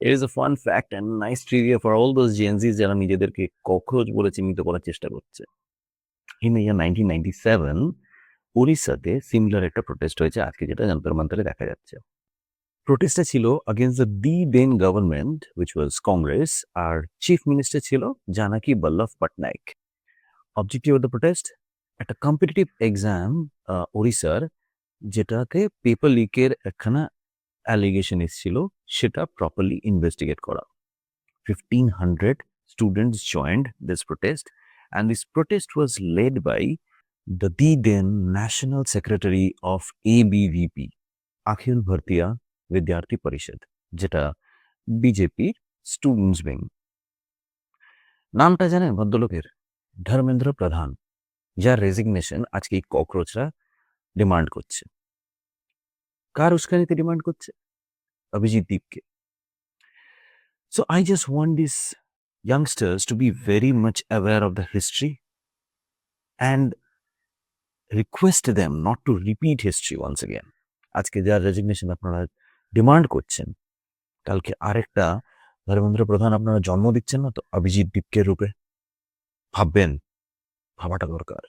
It is a fun fact and nice trivia for all those Gen Zs যারা নিজেদেরকে cockroach বলে চিহ্নিত করার চেষ্টা করছে। In the year 1997, উড়িষ্যাতে সিমিলার একটা প্রোটেস্ট হয়েছে, আজকে যেটা যন্তর মন্তরে দেখা যাচ্ছে। প্রোটেস্টটা ছিল against the then government, which was Congress, আর চিফ মিনিস্টার ছিল Janaki Ballabh Patnaik. Objective of the protest, একটা কম্পিটিটিভ এক্সাম ওড়িশার, যেটাকে পেপার লিকের একখানা অ্যালিগেশন এসেছিল, সেটা প্রপারলি ইনভেস্টিগেট করা। 1,500 students joined this protest, and this protest was led by the then National Secretary of ABVP, Akhil Bhartiya Vidyarthi Parishad, যেটা BJP students wing. নামটা জানেন ভদ্রলোকের? ধর্মেন্দ্র প্রধান, যার রেজিগনেশন আজকে এই ককরোচরা ডিমান্ড করছে। কার উস্কানিতে ডিমান্ড করছে? অভিজিৎ দীপকে। So I just want these youngsters to be very much aware of the history and request them not to repeat history once again. আজকে যার রেজিগনেশন আপনারা ডিমান্ড করছেন, কালকে আরেকটা ধর্মেন্দ্র প্রধান আপনারা জন্ম দিচ্ছেন না তো, অভিজিৎ দীপকের রূপে। ভাববেন, ভাবাটা দরকার।